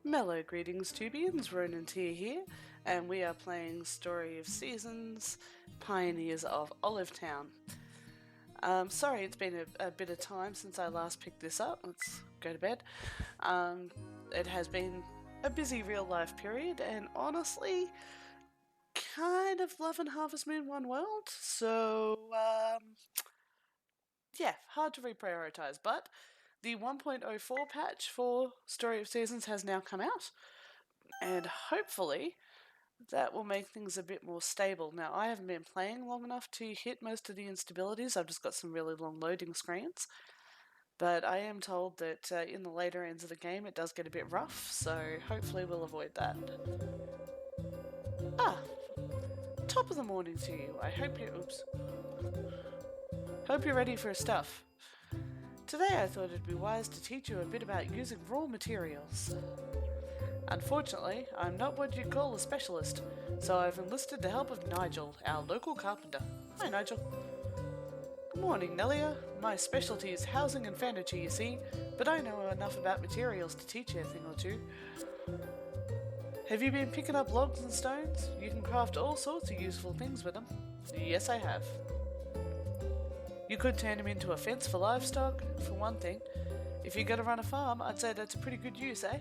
Mellow greetings, Tubians, Ronan Tier here, and we are playing Story of Seasons, Pioneers of Olive Town. Sorry, it's been a bit of time since I last picked this up. Let's go to bed. It has been a busy real-life period, and honestly, kind of loving Harvest Moon One World, so, yeah, hard to reprioritize, but the 1.04 patch for Story of Seasons has now come out, and hopefully that will make things a bit more stable. Now, I haven't been playing long enough to hit most of the instabilities. I've just got some really long loading screens. But I am told that in the later ends of the game it does get a bit rough, so hopefully we'll avoid that. Top of the morning to you. I hope you... Hope you're ready for stuff. Today I thought it'd be wise to teach you a bit about using raw materials. Unfortunately, I'm not what you'd call a specialist, so I've enlisted the help of Nigel, our local carpenter. Hi, Nigel. Good morning, Nelia. My specialty is housing and furniture, you see, but I know enough about materials to teach you a thing or two. Have you been picking up logs and stones? You can craft all sorts of useful things with them. Yes, I have. You could turn them into a fence for livestock, for one thing. If you're going to run a farm, I'd say that's a pretty good use, eh?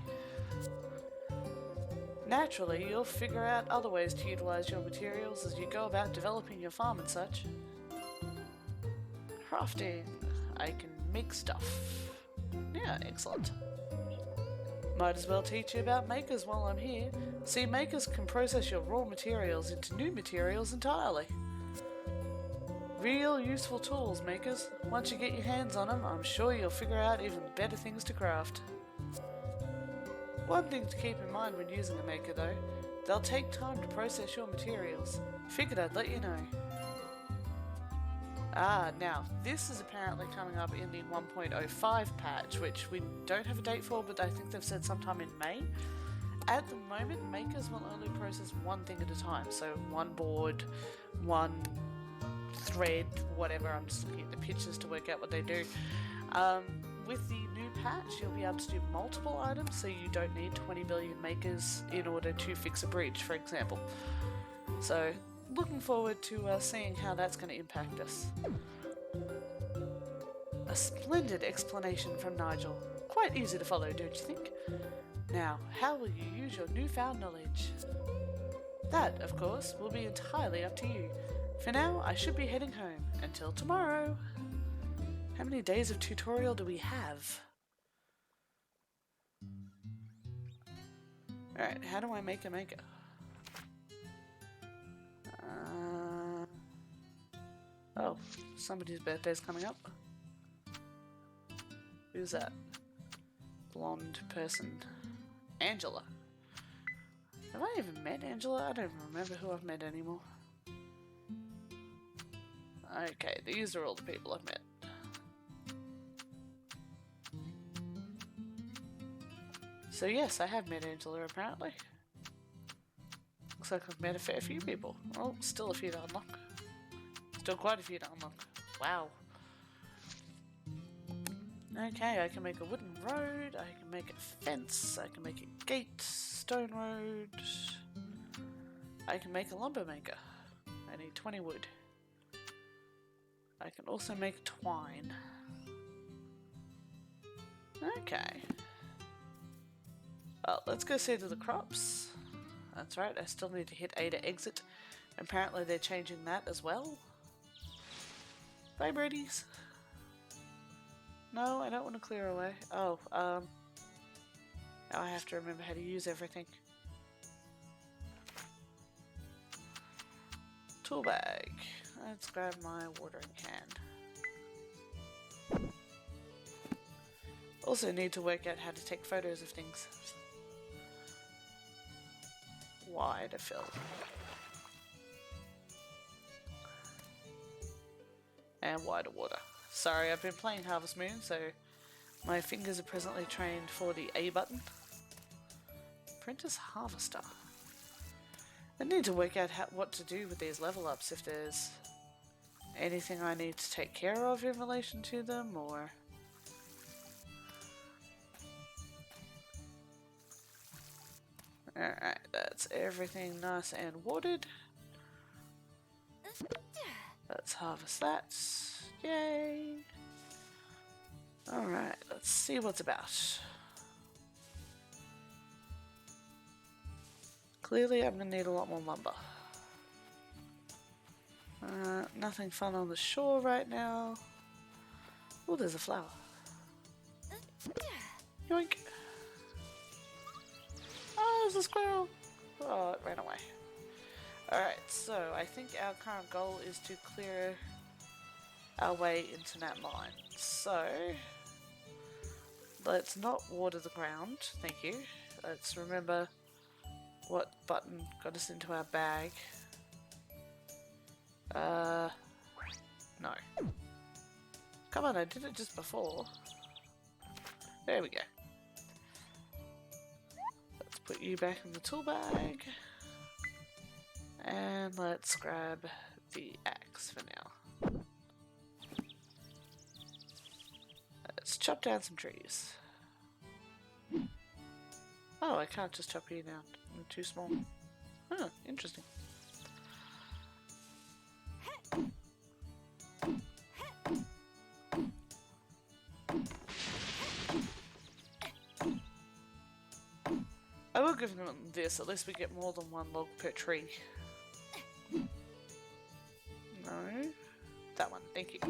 Naturally, you'll figure out other ways to utilize your materials as you go about developing your farm and such. Crafting. I can make stuff. Yeah, excellent. Might as well teach you about makers while I'm here. See, makers can process your raw materials into new materials entirely. Real useful tools, makers. Once you get your hands on them, I'm sure you'll figure out even better things to craft. One thing to keep in mind when using a maker though, they'll take time to process your materials. Figured I'd let you know. Now, this is apparently coming up in the 1.05 patch, which we don't have a date for, but I think they've said sometime in May. At the moment, makers will only process one thing at a time, so one board, one thread, whatever. I'm just looking at the pictures to work out what they do. With the new patch, you'll be able to do multiple items, so you don't need 20 billion makers in order to fix a bridge, for example. So, looking forward to seeing how that's going to impact us. A splendid explanation from Nigel. Quite easy to follow, don't you think? Now, how will you use your newfound knowledge? That, of course, will be entirely up to you. For now, I should be heading home. Until tomorrow. How many days of tutorial do we have? Alright, how do I make a maker? Oh, somebody's birthday's coming up. Who's that? Blonde person. Angela. Have I even met Angela? I don't even remember who I've met anymore. Okay, these are all the people I've met. So yes, I have met Angela apparently. Looks like I've met a fair few people. Well, still a few to unlock. Still quite a few to unlock. Wow. Okay, I can make a wooden road, I can make a fence, I can make a gate, stone road. I can make a lumber maker. I need 20 wood. I can also make twine. Okay. Well, let's go see to the crops. That's right, I still need to hit A to exit. Apparently they're changing that as well. Bye, birdies. No, I don't want to clear away. Oh, now I have to remember how to use everything. Tool bag. Let's grab my watering can. Also need to work out how to take photos of things. Y to fill. And Y to water. Sorry, I've been playing Harvest Moon, so my fingers are presently trained for the A button. Apprentice Harvester. I need to work out what to do with these level ups, if there's anything I need to take care of in relation to them, or... That's everything nice and watered. Let's harvest that. Yay! Alright, let's see what's about. Clearly I'm going to need a lot more lumber. Nothing fun on the shore right now. Oh, there's a flower. Yoink! Oh, there's a squirrel! Oh, it ran away. Alright, so I think our current goal is to clear our way into that mine. So, let's not water the ground, thank you. Let's remember what button got us into our bag. No. Come on, I did it just before. There we go. Let's put you back in the tool bag. And let's grab the axe for now. Let's chop down some trees. Oh, I can't just chop you down. I'm too small. Huh, interesting. I will give them this, at least we get more than one log per tree. No. That one, thank you.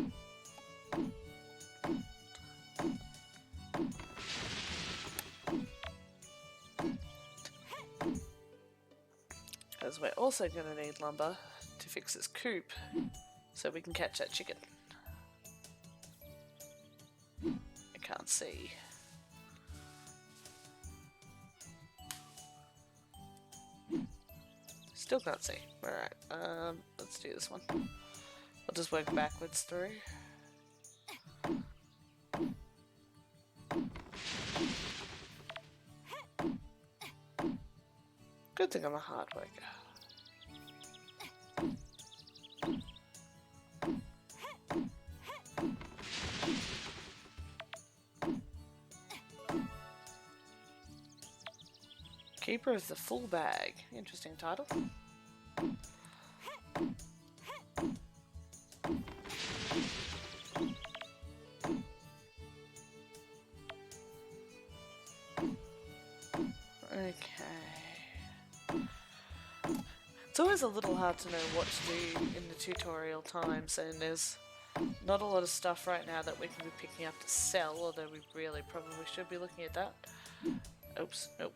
Because we're also going to need lumber to fix this coop so we can catch that chicken. I can't see. Still can't see. Alright, let's do this one. I'll just work backwards through. Good thing I'm a hard worker. Keeper of the Full Bag. Interesting title. Okay. It's always a little hard to know what to do in the tutorial times, and there's not a lot of stuff right now that we can be picking up to sell, although we really probably should be looking at that. Oops, nope.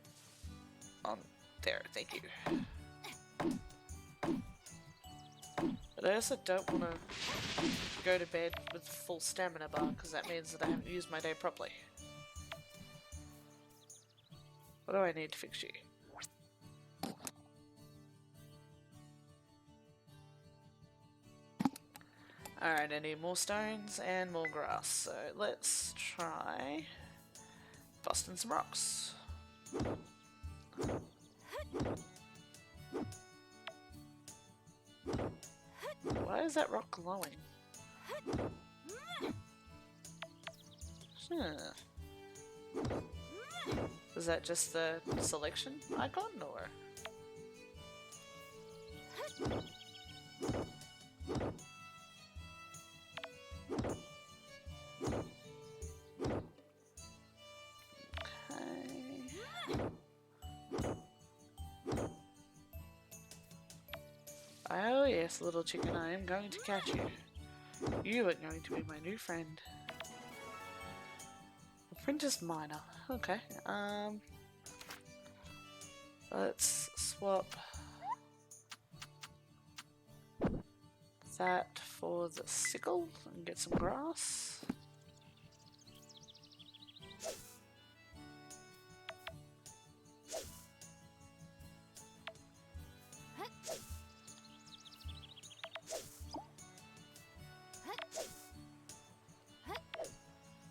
On there, thank you. But I also don't want to go to bed with full stamina bar, because that means that I haven't used my day properly. What do I need to fix you? Alright, I need more stones and more grass, so let's try busting some rocks. Why is that rock glowing? Is that just the selection icon, or? Oh yes, little chicken, I am going to catch you. You are going to be my new friend. Apprentice miner. Okay, let's swap that for the sickle and get some grass.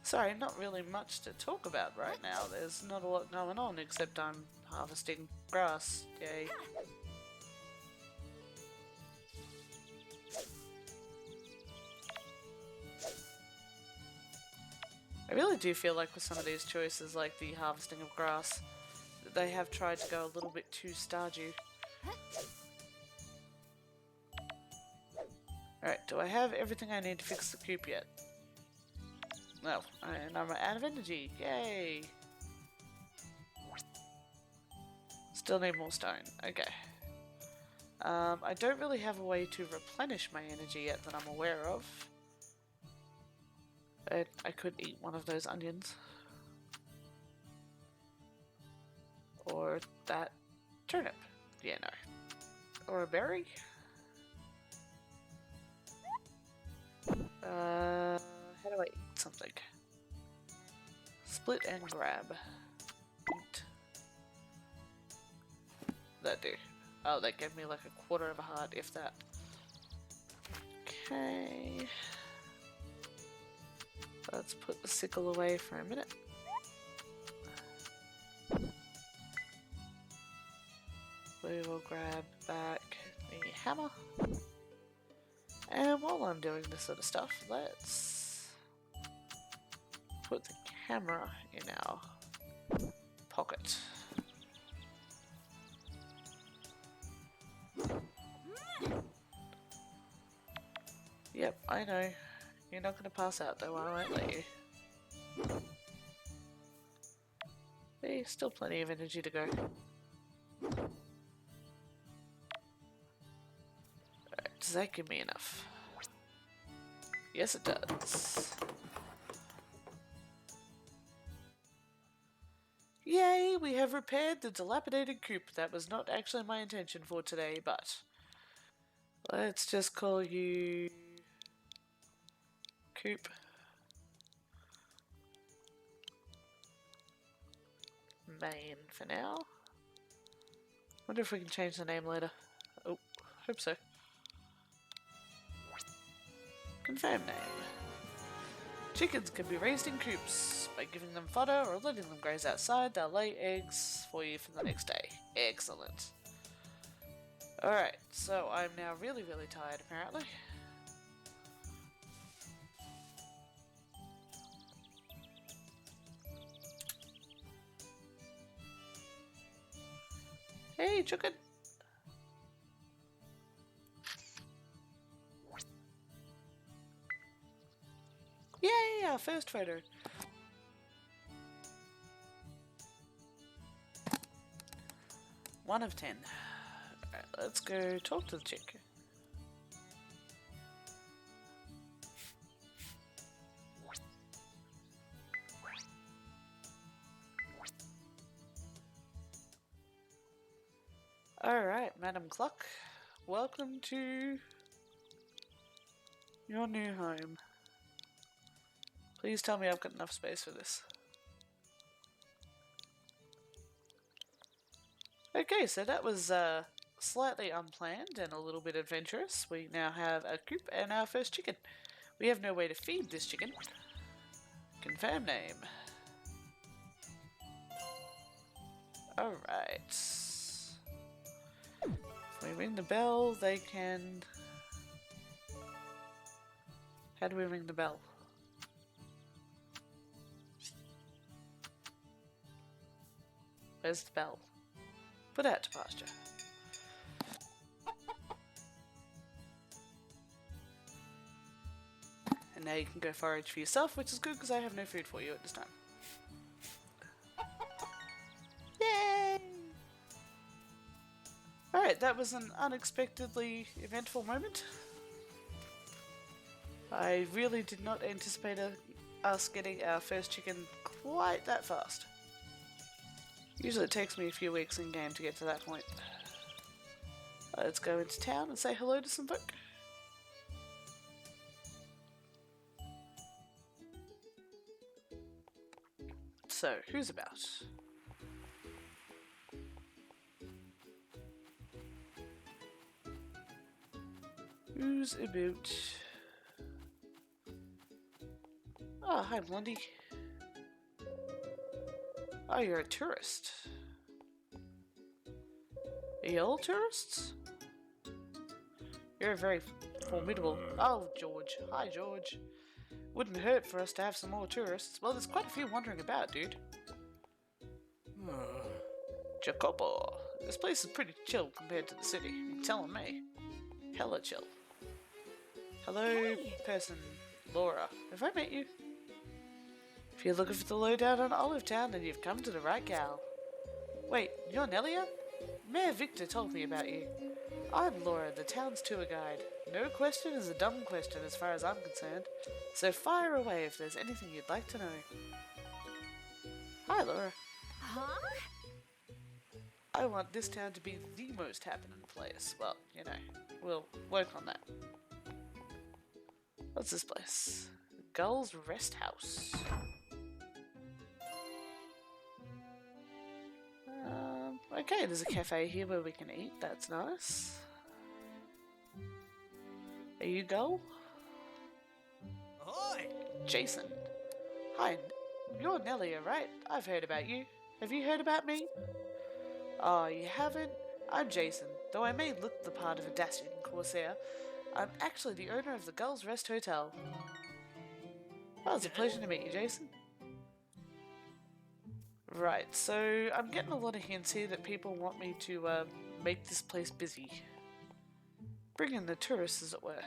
Sorry, not really much to talk about right now. There's not a lot going on except I'm harvesting grass. Yay. I really do feel like with some of these choices, like the harvesting of grass, they have tried to go a little bit too Stardew. Alright, do I have everything I need to fix the coop yet? No, and I'm out of energy. Yay! Still need more stone. Okay. I don't really have a way to replenish my energy yet that I'm aware of. But I could eat one of those onions. Or that turnip. Yeah, no. Or a berry? How do I eat something? Split and grab. Eat. That do. Oh, that gave me like a quarter of a heart, if that. Okay. Let's put the sickle away for a minute. We will grab back the hammer. And while I'm doing this sort of stuff, let's put the camera in our pocket. Yep, I know. You're not going to pass out though, I won't let you. There's still plenty of energy to go. Alright, does that give me enough? Yes, it does. Yay, we have repaired the dilapidated coop. That was not actually my intention for today, but let's just call you Coop. Main for now. Wonder if we can change the name later. Oh, hope so. Confirm name. Chickens can be raised in coops. By giving them fodder or letting them graze outside, they'll lay eggs for you for the next day. Excellent. Alright, so I'm now really, really tired apparently. Hey, chicken! Yay, our first photo. One of 10. Alright, let's go talk to the chick. Alright, Madam Cluck. Welcome to your new home. Please tell me I've got enough space for this. Okay, so that was slightly unplanned and a little bit adventurous. We now have a coop and our first chicken. We have no way to feed this chicken. Confirm name. Alright. If we ring the bell, they can... How do we ring the bell? Where's the bell? Put out to pasture. And now you can go forage for yourself, which is good because I have no food for you at this time. Yay! Alright, that was an unexpectedly eventful moment. I really did not anticipate us getting our first chicken quite that fast. Usually it takes me a few weeks in game to get to that point. Let's go into town and say hello to some folk. So, who's about? Who's about? Oh, hi Blondie. Oh, you're a tourist. Are you all tourists? You're a very formidable... Oh, George. Hi, George. Wouldn't hurt for us to have some more tourists. Well, there's quite a few wandering about, dude. Jacopo. This place is pretty chill compared to the city. You're telling me. Hella chill. Hello, person. Laura. Have I met you? If you're looking for the lowdown on Olive Town, then you've come to the right gal. Wait, you're Nelia? Mayor Victor told me about you. I'm Laura, the town's tour guide. No question is a dumb question as far as I'm concerned, so fire away if there's anything you'd like to know. Hi, Laura. Huh? I want this town to be the most happening place. Well, you know, we'll work on that. What's this place? Gull's Rest House. Okay, there's a cafe here where we can eat. That's nice. Are you Gull? Ahoy! Jason. Hi, you're Nelia, right? I've heard about you. Have you heard about me? Oh, you haven't? I'm Jason. Though I may look the part of a dashing corsair, I'm actually the owner of the Gull's Rest Hotel. Oh, it's a pleasure to meet you, Jason. Right, so I'm getting a lot of hints here that people want me to make this place busy. Bring in the tourists, as it were.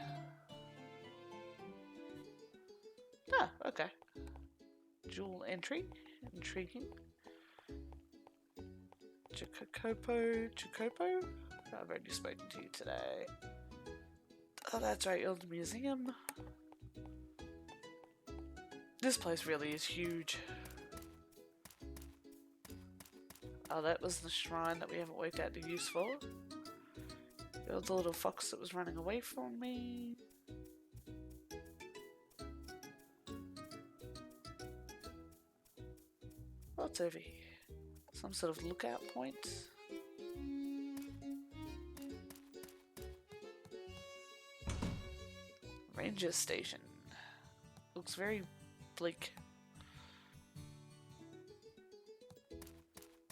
Ah, okay. Dual entry. Intriguing. Jacopo? I've already spoken to you today. Oh, that's right, you're the museum. This place really is huge. Oh, that was the shrine that we haven't worked out the use for. You're the little fox that was running away from me. What's over here? Some sort of lookout point. Ranger station. Looks very bleak.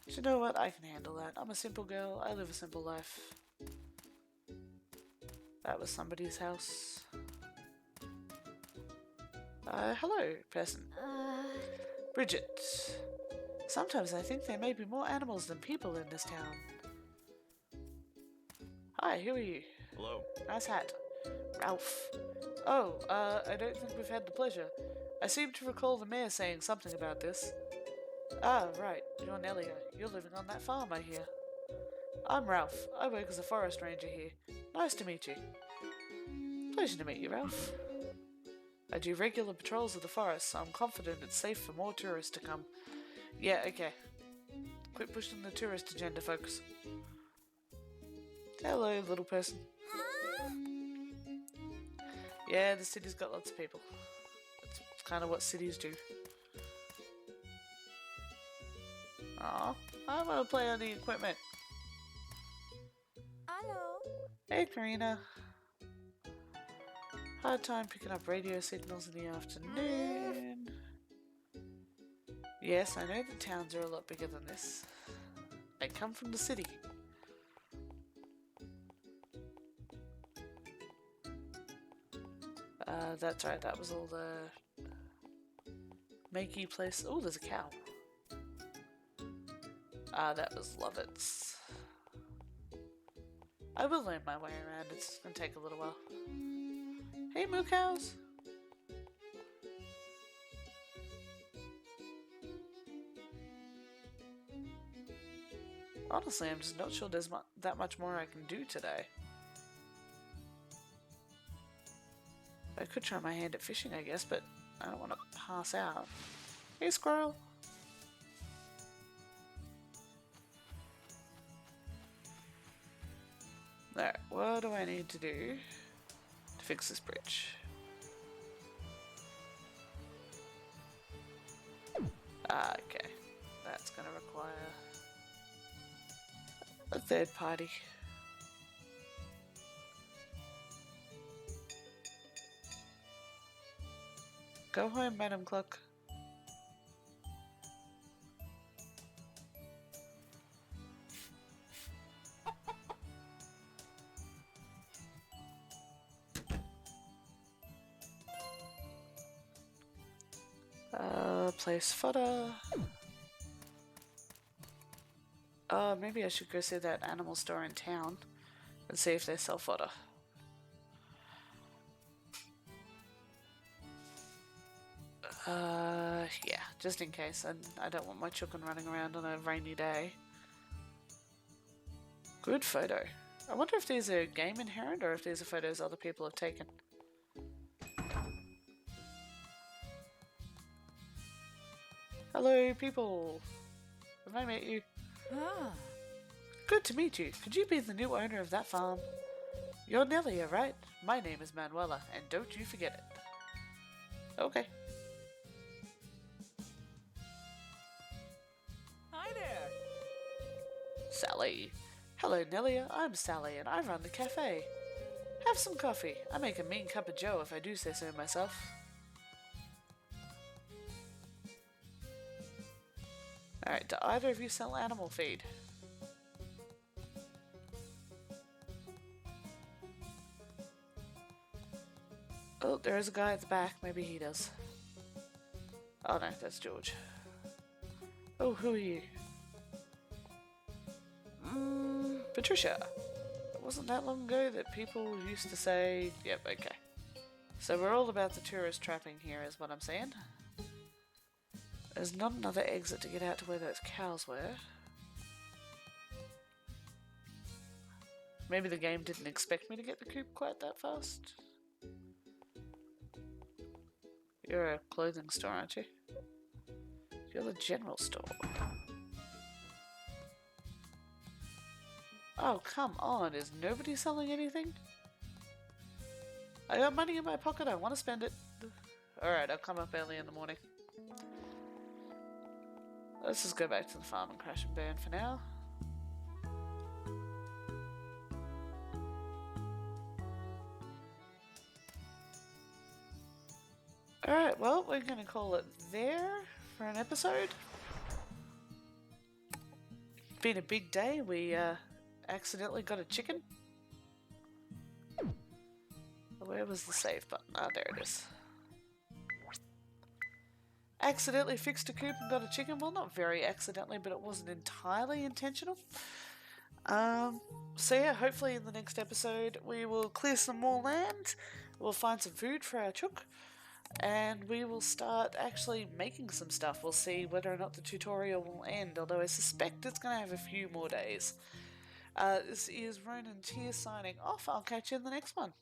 But you know what? I can handle that. I'm a simple girl. I live a simple life. That was somebody's house. Hello, person. Bridget. Sometimes I think there may be more animals than people in this town. Hi, who are you? Hello. Nice hat. Ralph. Oh, I don't think we've had the pleasure. I seem to recall the mayor saying something about this. Ah, right. You're Nelia. You're living on that farm, I hear. I'm Ralph. I work as a forest ranger here. Nice to meet you. Pleasure to meet you, Ralph. I do regular patrols of the forest, so I'm confident it's safe for more tourists to come. Yeah, okay. Quit pushing the tourist agenda, folks. Hello, little person. Yeah, the city's got lots of people. That's kind of what cities do. Aw, I want to play on the equipment. Hello. Hey, Karina. Hard time picking up radio signals in the afternoon. Yes, I know the towns are a lot bigger than this. I come from the city. That's right, that was all the makey place. Oh, there's a cow. That was Lovett's. I will learn my way around, it's gonna take a little while. Hey, moo cows! Honestly, I'm just not sure there's that much more I can do today. I could try my hand at fishing, I guess, but I don't want to pass out. Hey, squirrel! Alright, what do I need to do to fix this bridge? Ah, okay. That's gonna require a third party. Go home, Madam Cluck. Place fodder. Maybe I should go see that animal store in town and see if they sell fodder. Yeah, just in case. I don't want my chicken running around on a rainy day. Good photo. I wonder if there's a game inherent or if these are photos other people have taken. Hello, people. Have I met you? Ah. Good to meet you. Could you be the new owner of that farm? You're Nelia, right? My name is Manuela, and don't you forget it. Okay. Hi there. Sally. Hello, Nelia. I'm Sally, and I run the cafe. Have some coffee. I make a mean cup of joe if I do say so myself. Alright, do either of you sell animal feed? Oh, there is a guy at the back. Maybe he does. Oh no, that's George. Oh, who are you? Patricia. It wasn't that long ago that people used to say, yep, okay. So we're all about the tourist trapping here is what I'm saying. There's not another exit to get out to where those cows were. Maybe the game didn't expect me to get the coop quite that fast. You're a clothing store, aren't you? You're the general store. Oh, come on. Is nobody selling anything? I got money in my pocket. I want to spend it. Alright, I'll come up early in the morning. Let's just go back to the farm and crash and burn for now. Alright, well, we're going to call it there for an episode. Been a big day. We accidentally got a chicken. Where was the save button? Ah, there it is. Accidentally fixed a coop and got a chicken. Well, not very accidentally, but it wasn't entirely intentional. So yeah, hopefully in the next episode we will clear some more land, we'll find some food for our chook, and we will start actually making some stuff. We'll see whether or not the tutorial will end, although I suspect it's going to have a few more days. This is Ronan Tier signing off. I'll catch you in the next one.